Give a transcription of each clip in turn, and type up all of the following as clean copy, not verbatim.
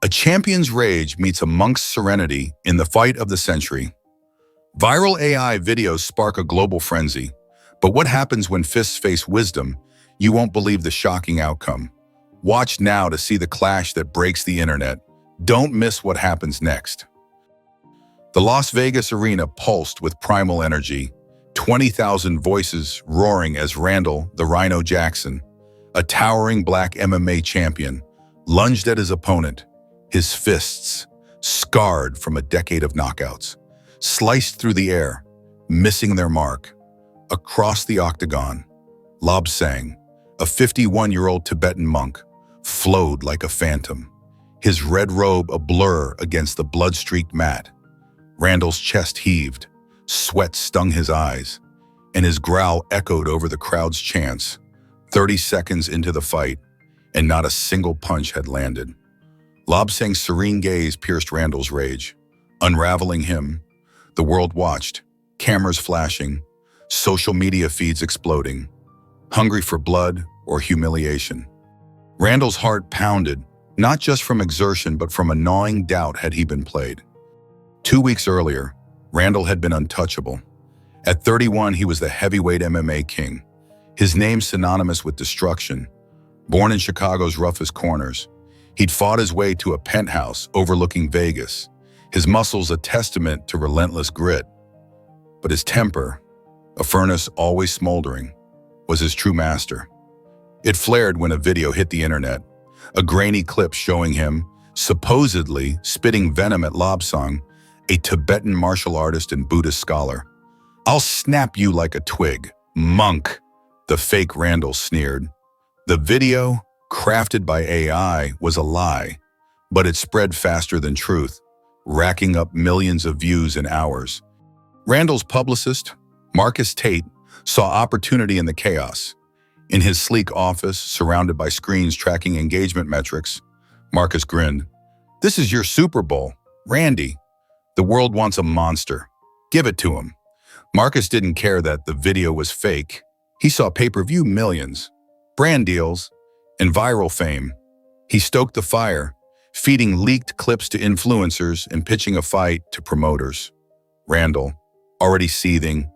A champion's rage meets a monk's serenity in the fight of the century. Viral AI videos spark a global frenzy. But what happens when fists face wisdom? You won't believe the shocking outcome. Watch now to see the clash that breaks the internet. Don't miss what happens next. The Las Vegas arena pulsed with primal energy, 20,000 voices roaring as Randall, the Rhino Jackson, a towering black MMA champion, lunged at his opponent. His fists, scarred from a decade of knockouts, sliced through the air, missing their mark. Across the octagon, Lobsang, a 51-year-old Tibetan monk, flowed like a phantom, his red robe a blur against the blood-streaked mat. Randall's chest heaved, sweat stung his eyes, and his growl echoed over the crowd's chants. 30 seconds into the fight, and not a single punch had landed. Lobsang's serene gaze pierced Randall's rage. Unraveling him, the world watched, cameras flashing, social media feeds exploding, hungry for blood or humiliation. Randall's heart pounded, not just from exertion but from a gnawing doubt had he been played. 2 weeks earlier, Randall had been untouchable. At 31, he was the heavyweight MMA king, his name synonymous with destruction. Born in Chicago's roughest corners, he'd fought his way to a penthouse overlooking Vegas, his muscles a testament to relentless grit. But his temper, a furnace always smoldering, was his true master. It flared when a video hit the internet, a grainy clip showing him, supposedly spitting venom at Lobsang, a Tibetan martial artist and Buddhist scholar. "I'll snap you like a twig, monk," the fake Randall sneered. The video, crafted by AI, was a lie, but it spread faster than truth, racking up millions of views in hours. Randall's publicist, Marcus Tate, saw opportunity in the chaos. In his sleek office, surrounded by screens tracking engagement metrics, Marcus grinned. "This is your Super Bowl, Randy. The world wants a monster. Give it to him." Marcus didn't care that the video was fake. He saw pay-per-view millions, brand deals, and viral fame. He stoked the fire, feeding leaked clips to influencers and pitching a fight to promoters. Randall, already seething,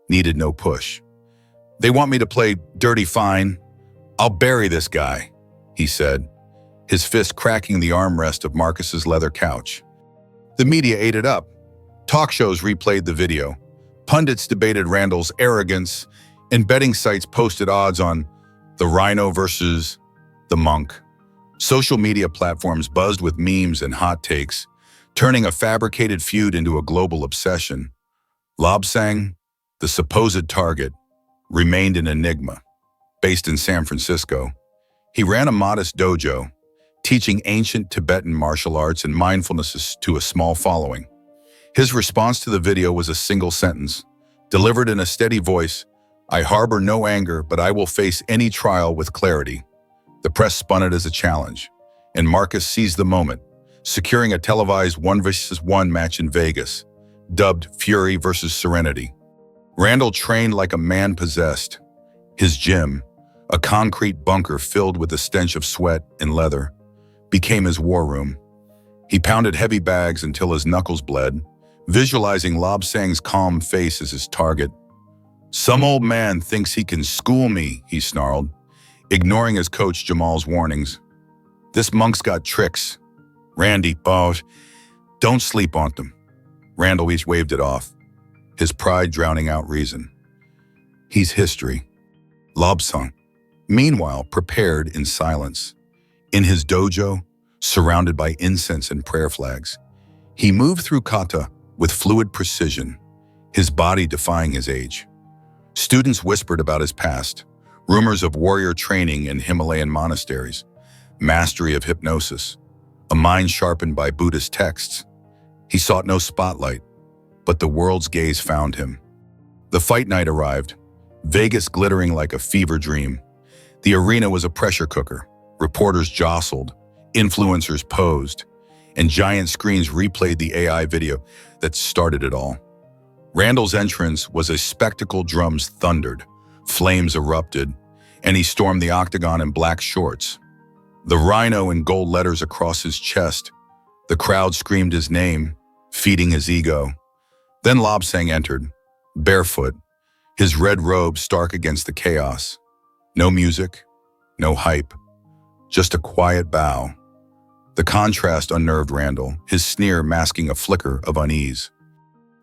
needed no push. "They want me to play dirty fine. I'll bury this guy," he said, his fist cracking the armrest of Marcus's leather couch. The media ate it up. Talk shows replayed the video. Pundits debated Randall's arrogance, and betting sites posted odds on the Rhino versus the monk. Social media platforms buzzed with memes and hot takes, turning a fabricated feud into a global obsession. Lobsang, the supposed target, remained an enigma. Based in San Francisco, he ran a modest dojo, teaching ancient Tibetan martial arts and mindfulness to a small following. His response to the video was a single sentence, delivered in a steady voice: "I harbor no anger, but I will face any trial with clarity." The press spun it as a challenge, and Marcus seized the moment, securing a televised 1-versus-1 match in Vegas, dubbed Fury versus Serenity. Randall trained like a man possessed. His gym, a concrete bunker filled with the stench of sweat and leather, became his war room. He pounded heavy bags until his knuckles bled, visualizing Lobsang's calm face as his target. "Some old man thinks he can school me," he snarled, ignoring his coach Jamal's warnings. "This monk's got tricks. Randy, don't sleep on them." Randall each waved it off, his pride drowning out reason. "He's history." Lobsang, meanwhile, prepared in silence. In his dojo, surrounded by incense and prayer flags, he moved through kata with fluid precision, his body defying his age. Students whispered about his past, rumors of warrior training in Himalayan monasteries, mastery of hypnosis, a mind sharpened by Buddhist texts. He sought no spotlight, but the world's gaze found him. The fight night arrived, Vegas glittering like a fever dream. The arena was a pressure cooker. Reporters jostled, influencers posed, and giant screens replayed the AI video that started it all. Randall's entrance was a spectacle. Drums thundered, flames erupted, and he stormed the octagon in black shorts. The rhino in gold letters across his chest The crowd screamed his name, feeding his ego. Then Lobsang entered, barefoot, his red robe stark against the chaos. No music, no hype, just a quiet bow. The contrast unnerved Randall, his sneer masking a flicker of unease.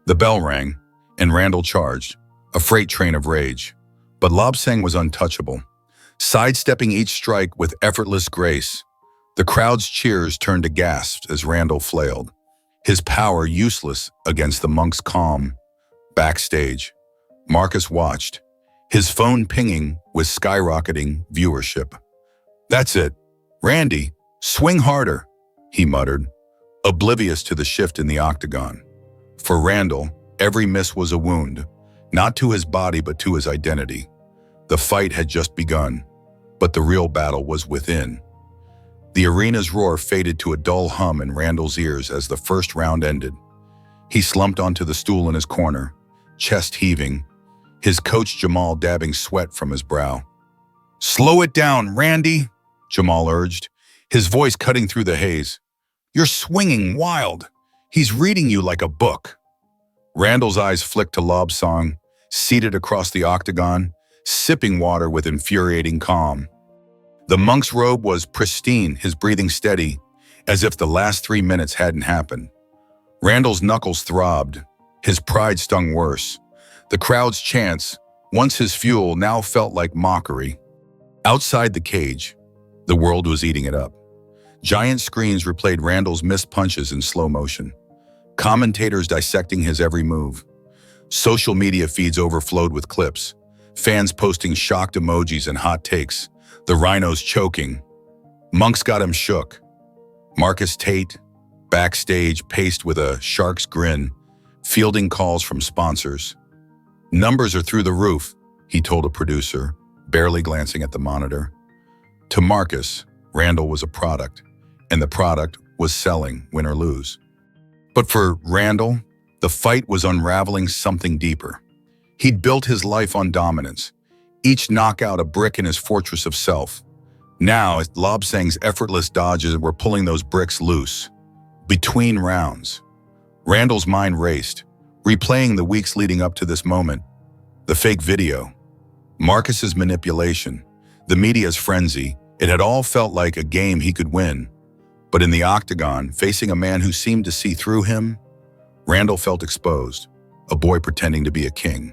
The bell rang, and Randall charged, a freight train of rage. But Lobsang was untouchable, sidestepping each strike with effortless grace. The crowd's cheers turned to gasps as Randall flailed, his power useless against the monk's calm. Backstage, Marcus watched, his phone pinging with skyrocketing viewership. "That's it. Randy, swing harder," he muttered, oblivious to the shift in the octagon. For Randall, every miss was a wound, not to his body but to his identity. The fight had just begun, but the real battle was within. The arena's roar faded to a dull hum in Randall's ears as the first round ended. He slumped onto the stool in his corner, chest heaving, his coach Jamal dabbing sweat from his brow. "Slow it down, Randy," Jamal urged, his voice cutting through the haze. "You're swinging wild. He's reading you like a book." Randall's eyes flicked to Lobsang, seated across the octagon, sipping water with infuriating calm. The monk's robe was pristine, his breathing steady, as if the last 3 minutes hadn't happened. Randall's knuckles throbbed, his pride stung worse. The crowd's chants, once his fuel, now felt like mockery. Outside the cage, the world was eating it up. Giant screens replayed Randall's missed punches in slow motion, commentators dissecting his every move. Social media feeds overflowed with clips, fans posting shocked emojis and hot takes, the rhinos choking. Monks got him shook. Marcus Tate, backstage, paced with a shark's grin, fielding calls from sponsors. "Numbers are through the roof," he told a producer, barely glancing at the monitor. To Marcus, Randall was a product, and the product was selling, win or lose. But for Randall, the fight was unraveling something deeper. He'd built his life on dominance, each knockout a brick in his fortress of self. Now, Lobsang's effortless dodges were pulling those bricks loose. Between rounds, Randall's mind raced, replaying the weeks leading up to this moment. The fake video, Marcus's manipulation, the media's frenzy, it had all felt like a game he could win. But in the octagon, facing a man who seemed to see through him, Randall felt exposed, a boy pretending to be a king.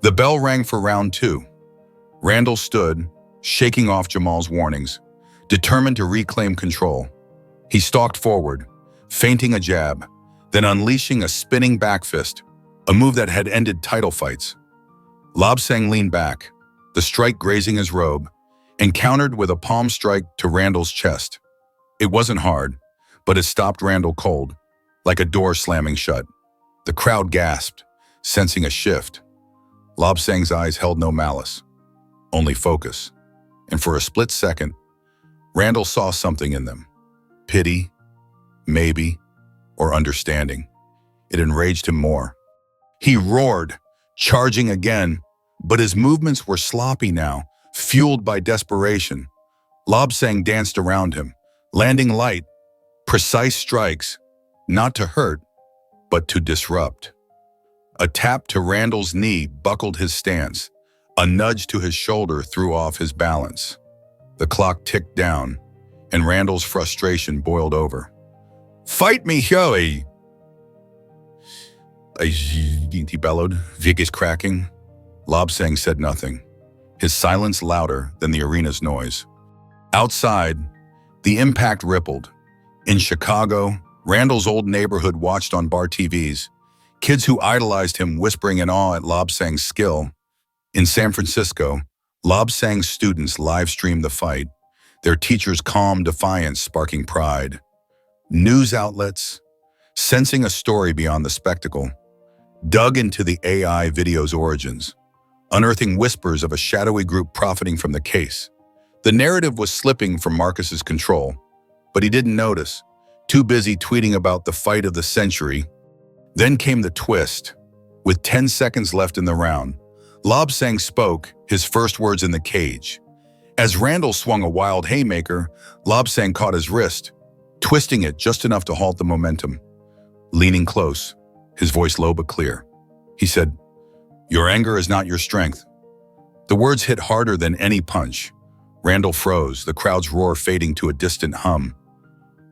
The bell rang for round 2. Randall stood, shaking off Jamal's warnings, determined to reclaim control. He stalked forward, feinting a jab, then unleashing a spinning back fist, a move that had ended title fights. Lobsang leaned back, the strike grazing his robe, and countered with a palm strike to Randall's chest. It wasn't hard, but it stopped Randall cold, like a door slamming shut. The crowd gasped, sensing a shift. Lobsang's eyes held no malice, only focus. And for a split second, Randall saw something in them. Pity, maybe, or understanding. It enraged him more. He roared, charging again, but his movements were sloppy now, fueled by desperation. Lobsang danced around him, landing light, precise strikes, not to hurt, but to disrupt. A tap to Randall's knee buckled his stance. A nudge to his shoulder threw off his balance. The clock ticked down, and Randall's frustration boiled over. "Fight me, Joey!" He bellowed, Vick's cracking. Lobsang said nothing, his silence louder than the arena's noise. Outside, the impact rippled. In Chicago, Randall's old neighborhood watched on bar TVs, kids who idolized him whispering in awe at Lobsang's skill. In San Francisco, Lobsang's students live-streamed the fight, their teachers' calm defiance sparking pride. News outlets, sensing a story beyond the spectacle, dug into the AI video's origins, unearthing whispers of a shadowy group profiting from the case. The narrative was slipping from Marcus's control, but he didn't notice, too busy tweeting about the fight of the century. Then came the twist. With 10 seconds left in the round, Lobsang spoke, his first words in the cage. As Randall swung a wild haymaker, Lobsang caught his wrist, twisting it just enough to halt the momentum. Leaning close, his voice low but clear, he said, "Your anger is not your strength." The words hit harder than any punch. Randall froze, the crowd's roar fading to a distant hum.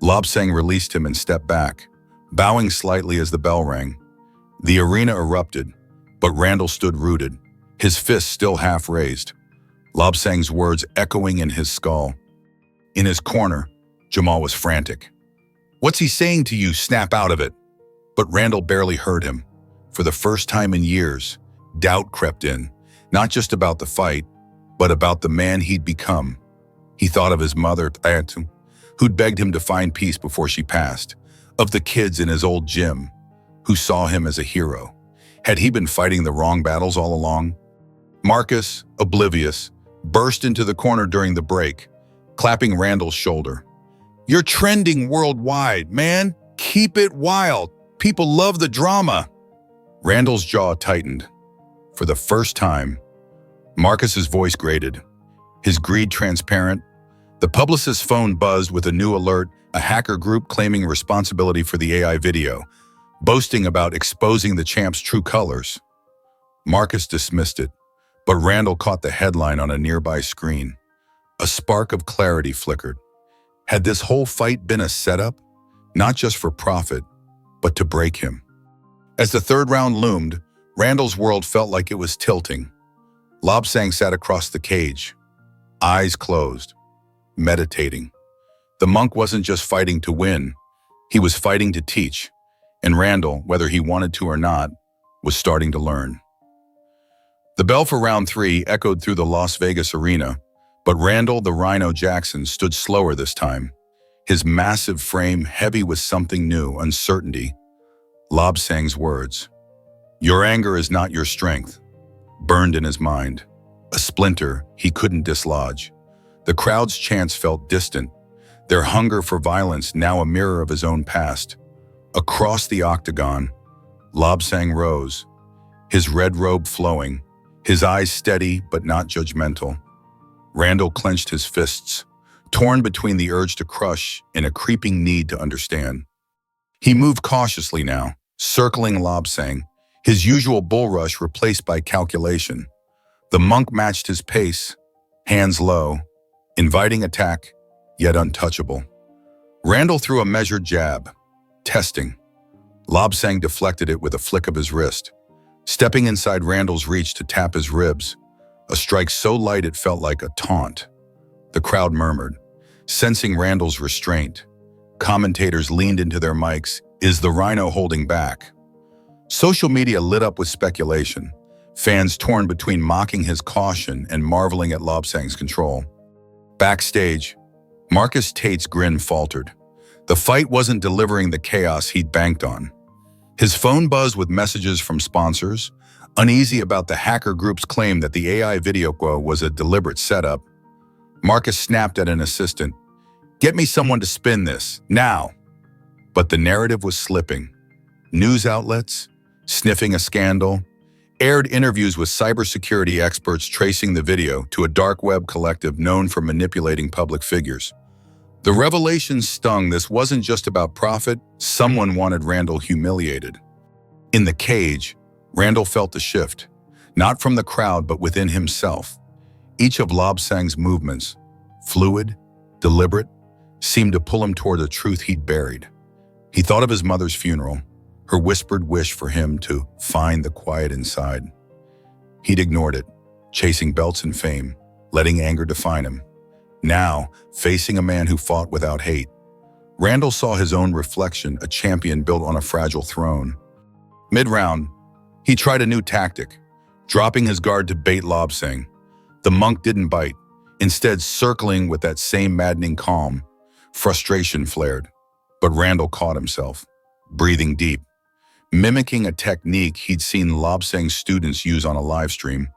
Lobsang released him and stepped back, bowing slightly as the bell rang. The arena erupted, but Randall stood rooted, his fists still half raised, Lobsang's words echoing in his skull. In his corner, Jamal was frantic. "What's he saying to you? Snap out of it." But Randall barely heard him. For the first time in years, doubt crept in, not just about the fight, but about the man he'd become. He thought of his mother, who'd begged him to find peace before she passed, of the kids in his old gym, who saw him as a hero. Had he been fighting the wrong battles all along? Marcus, oblivious, burst into the corner during the break, clapping Randall's shoulder. "You're trending worldwide, man. Keep it wild. People love the drama." Randall's jaw tightened. For the first time, Marcus's voice grated, his greed transparent. The publicist's phone buzzed with a new alert, a hacker group claiming responsibility for the AI video, boasting about exposing the champ's true colors. Marcus dismissed it, but Randall caught the headline on a nearby screen. A spark of clarity flickered. Had this whole fight been a setup, not just for profit, but to break him? As the third round loomed, Randall's world felt like it was tilting. Lobsang sat across the cage, eyes closed, meditating. The monk wasn't just fighting to win, he was fighting to teach, and Randall, whether he wanted to or not, was starting to learn. The bell for round 3 echoed through the Las Vegas arena, but Randall the Rhino Jackson stood slower this time, his massive frame heavy with something new, uncertainty. Lobsang's words, "Your anger is not your strength," burned in his mind, a splinter he couldn't dislodge. The crowd's chants felt distant, their hunger for violence now a mirror of his own past. Across the octagon, Lobsang rose, his red robe flowing, his eyes steady but not judgmental. Randall clenched his fists, torn between the urge to crush and a creeping need to understand. He moved cautiously now, circling Lobsang, his usual bull rush replaced by calculation. The monk matched his pace, hands low, inviting attack, yet untouchable. Randall threw a measured jab, testing. Lobsang deflected it with a flick of his wrist, stepping inside Randall's reach to tap his ribs, a strike so light it felt like a taunt. The crowd murmured, sensing Randall's restraint. Commentators leaned into their mics. Is the Rhino holding back? Social media lit up with speculation, fans torn between mocking his caution and marveling at Lobsang's control. Backstage, Marcus Tate's grin faltered. The fight wasn't delivering the chaos he'd banked on. His phone buzzed with messages from sponsors, uneasy about the hacker group's claim that the AI video was a deliberate setup. Marcus snapped at an assistant, "Get me someone to spin this, now." But the narrative was slipping. News outlets, sniffing a scandal, aired interviews with cybersecurity experts tracing the video to a dark web collective known for manipulating public figures. The revelation stung. This wasn't just about profit, someone wanted Randall humiliated. In the cage, Randall felt the shift, not from the crowd but within himself. Each of Lobsang's movements, fluid, deliberate, seemed to pull him toward a truth he'd buried. He thought of his mother's funeral, her whispered wish for him to find the quiet inside. He'd ignored it, chasing belts and fame, letting anger define him. Now, facing a man who fought without hate, Randall saw his own reflection, a champion built on a fragile throne. Mid-round, he tried a new tactic, dropping his guard to bait Lobsang. The monk didn't bite, instead circling with that same maddening calm. Frustration flared, but Randall caught himself, breathing deep, mimicking a technique he'd seen Lobsang's students use on a live stream.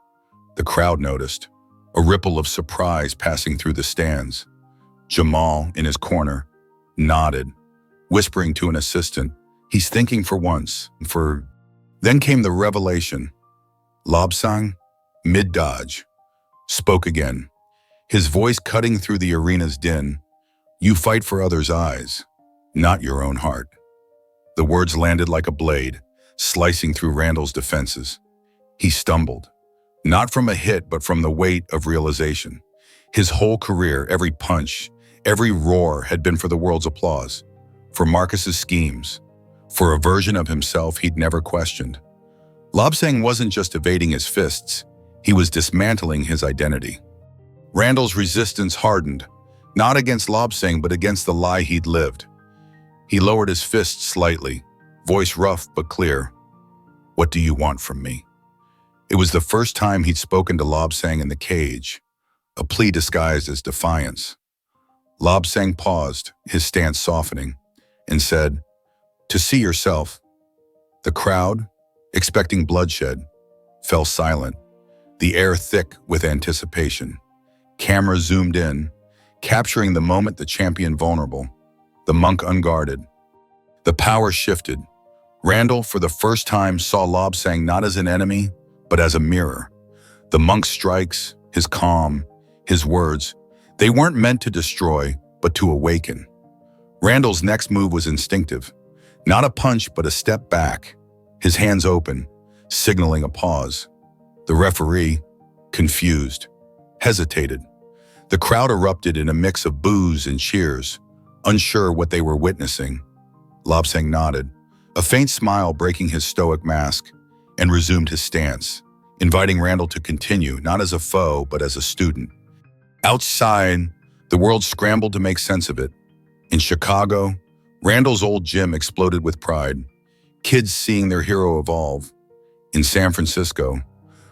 The crowd noticed, a ripple of surprise passing through the stands. Jamal, in his corner, nodded, whispering to an assistant, "He's thinking for once, for..." Then came the revelation. Lobsang, mid-dodge, spoke again, his voice cutting through the arena's din. "You fight for others' eyes. not your own heart." The words landed like a blade, slicing through Randall's defenses. He stumbled, not from a hit, but from the weight of realization. His whole career, every punch, every roar had been for the world's applause, for Marcus's schemes, for a version of himself he'd never questioned. Lobsang wasn't just evading his fists, he was dismantling his identity. Randall's resistance hardened, not against Lobsang, but against the lie he'd lived. He lowered his fist slightly, voice rough but clear. "What do you want from me?" It was the first time he'd spoken to Lobsang in the cage, a plea disguised as defiance. Lobsang paused, his stance softening, and said, "To see yourself." The crowd, expecting bloodshed, fell silent, the air thick with anticipation. Cameras zoomed in, capturing the moment the champion vulnerable, the monk unguarded. The power shifted. Randall, for the first time, saw Lobsang not as an enemy, but as a mirror. The monk's strikes, his calm, his words, they weren't meant to destroy, but to awaken. Randall's next move was instinctive. Not a punch, but a step back, his hands open, signaling a pause. The referee, confused, hesitated. The crowd erupted in a mix of boos and cheers, unsure what they were witnessing. Lobsang nodded, a faint smile breaking his stoic mask, and resumed his stance, inviting Randall to continue, not as a foe, but as a student. Outside, the world scrambled to make sense of it. In Chicago, Randall's old gym exploded with pride, kids seeing their hero evolve. In San Francisco,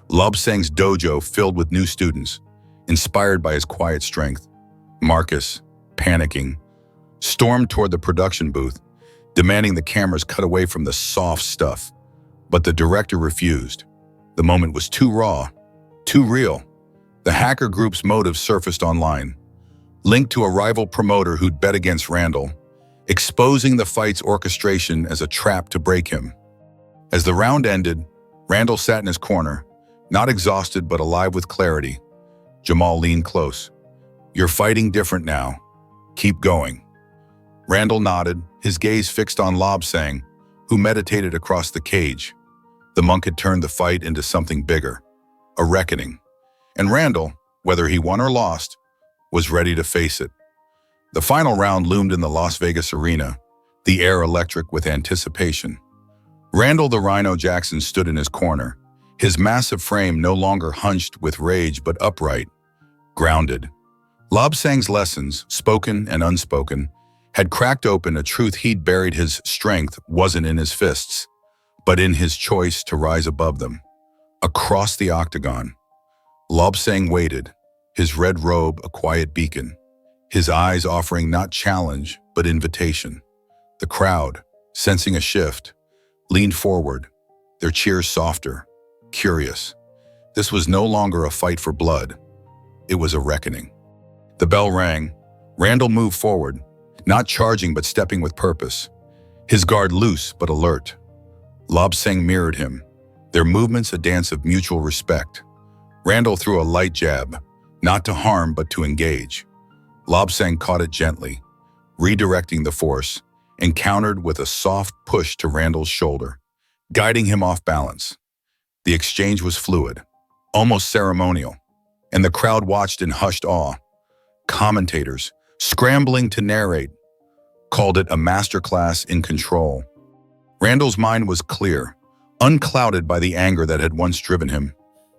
Lobsang's dojo filled with new students, inspired by his quiet strength. Marcus, panicking, stormed toward the production booth, demanding the cameras cut away from the soft stuff. But the director refused. The moment was too raw, too real. The hacker group's motive surfaced online, linked to a rival promoter who'd bet against Randall, exposing the fight's orchestration as a trap to break him. As the round ended, Randall sat in his corner, not exhausted but alive with clarity. Jamal leaned close. "You're fighting different now. Keep going." Randall nodded, his gaze fixed on Lobsang, who meditated across the cage. The monk had turned the fight into something bigger, a reckoning. And Randall, whether he won or lost, was ready to face it. The final round loomed in the Las Vegas arena, the air electric with anticipation. Randall the Rhino Jackson stood in his corner, his massive frame no longer hunched with rage but upright, grounded. Lobsang's lessons, spoken and unspoken, had cracked open a truth he'd buried. His strength wasn't in his fists, but in his choice to rise above them. Across the octagon, Lobsang waited, his red robe a quiet beacon, his eyes offering not challenge, but invitation. The crowd, sensing a shift, leaned forward, their cheers softer, curious. This was no longer a fight for blood. It was a reckoning. The bell rang. Randall moved forward, not charging but stepping with purpose, his guard loose but alert. Lobsang mirrored him, their movements a dance of mutual respect. Randall threw a light jab, not to harm but to engage. Lobsang caught it gently, redirecting the force, and countered with a soft push to Randall's shoulder, guiding him off balance. The exchange was fluid, almost ceremonial, and the crowd watched in hushed awe. Commentators, scrambling to narrate, called it a masterclass in control. Randall's mind was clear, unclouded by the anger that had once driven him.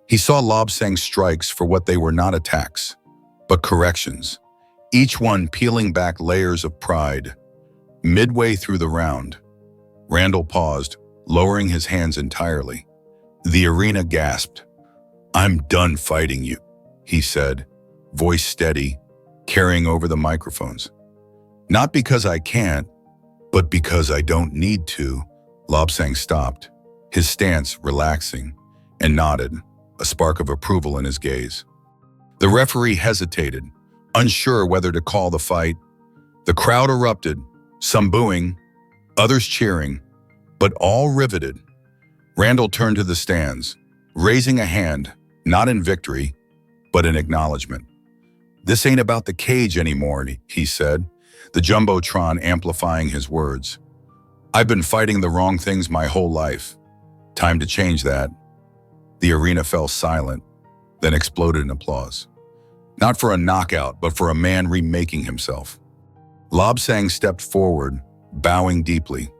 He saw Lobsang's strikes for what they were, not attacks, but corrections, each one peeling back layers of pride. Midway through the round, Randall paused, lowering his hands entirely. The arena gasped. "I'm done fighting you," he said, voice steady, carrying over the microphones. "Not because I can't, but because I don't need to." Lobsang stopped, his stance relaxing, and nodded, a spark of approval in his gaze. The referee hesitated, unsure whether to call the fight. The crowd erupted, some booing, others cheering, but all riveted. Randall turned to the stands, raising a hand, not in victory, but in acknowledgement. "This ain't about the cage anymore," he said. the jumbotron amplifying his words. "I've been fighting the wrong things my whole life. Time to change that." The arena fell silent, then exploded in applause. Not for a knockout, but for a man remaking himself. Lobsang stepped forward, bowing deeply.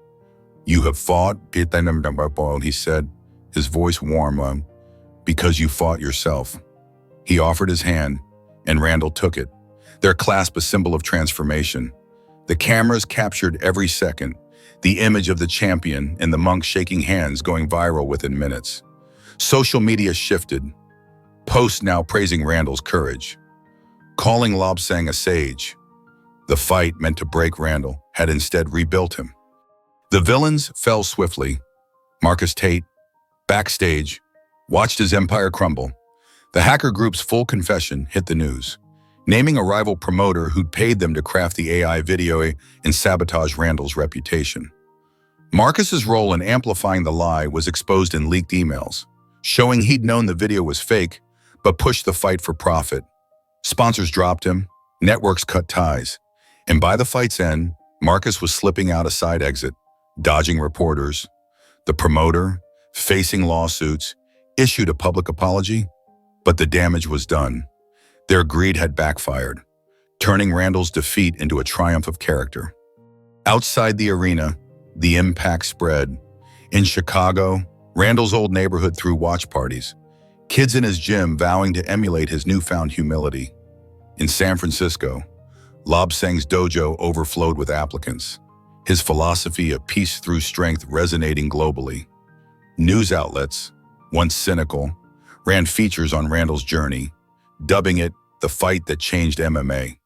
"You have fought," he said, his voice warm, "because you fought yourself." He offered his hand, and Randall took it, their clasp a symbol of transformation. The cameras captured every second, the image of the champion and the monk shaking hands going viral within minutes. Social media shifted, posts now praising Randall's courage, calling Lobsang a sage. The fight meant to break Randall had instead rebuilt him. The villains fell swiftly. Marcus Tate, backstage, watched his empire crumble. The hacker group's full confession hit the news, naming a rival promoter who'd paid them to craft the AI video and sabotage Randall's reputation. Marcus's role in amplifying the lie was exposed in leaked emails, showing he'd known the video was fake, but pushed the fight for profit. Sponsors dropped him, networks cut ties, and by the fight's end, Marcus was slipping out a side exit, dodging reporters. The promoter, facing lawsuits, issued a public apology, but the damage was done. Their greed had backfired, turning Randall's defeat into a triumph of character. Outside the arena, the impact spread. In Chicago, Randall's old neighborhood threw watch parties, kids in his gym vowing to emulate his newfound humility. In San Francisco, Lobsang's dojo overflowed with applicants, his philosophy of peace through strength resonating globally. News outlets, once cynical, ran features on Randall's journey, dubbing it the fight that changed MMA.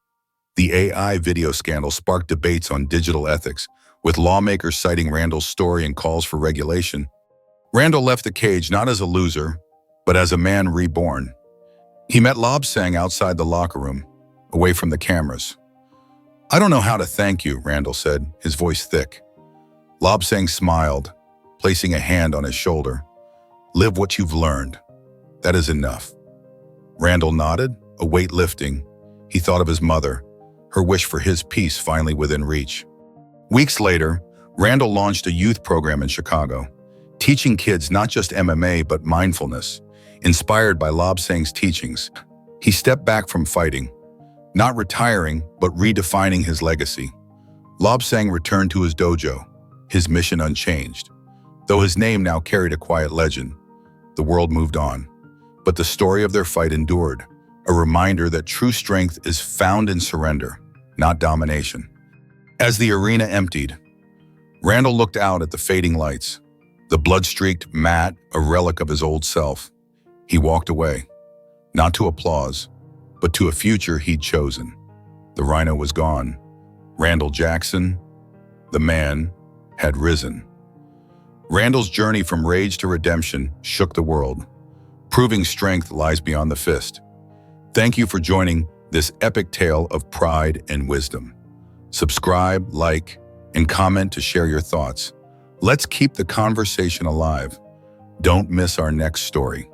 The AI video scandal sparked debates on digital ethics, with lawmakers citing Randall's story and calls for regulation. Randall left the cage not as a loser, but as a man reborn. He met Lobsang outside the locker room, away from the cameras. "I don't know how to thank you," Randall said, his voice thick. Lobsang smiled, placing a hand on his shoulder. "Live what you've learned. That is enough." Randall nodded, a weight lifting. He thought of his mother, her wish for his peace finally within reach. Weeks later, Randall launched a youth program in Chicago, teaching kids not just MMA but mindfulness. Inspired by Lobsang's teachings, he stepped back from fighting, not retiring but redefining his legacy. Lobsang returned to his dojo, his mission unchanged. Though his name now carried a quiet legend, the world moved on. But the story of their fight endured, a reminder that true strength is found in surrender, not domination. As the arena emptied, Randall looked out at the fading lights, the blood-streaked mat, a relic of his old self. He walked away, not to applause, but to a future he'd chosen. The rhino was gone. Randall Jackson, the man, had risen. Randall's journey from rage to redemption shook the world, proving strength lies beyond the fist. Thank you for joining this epic tale of pride and wisdom. Subscribe, like, and comment to share your thoughts. Let's keep the conversation alive. Don't miss our next story.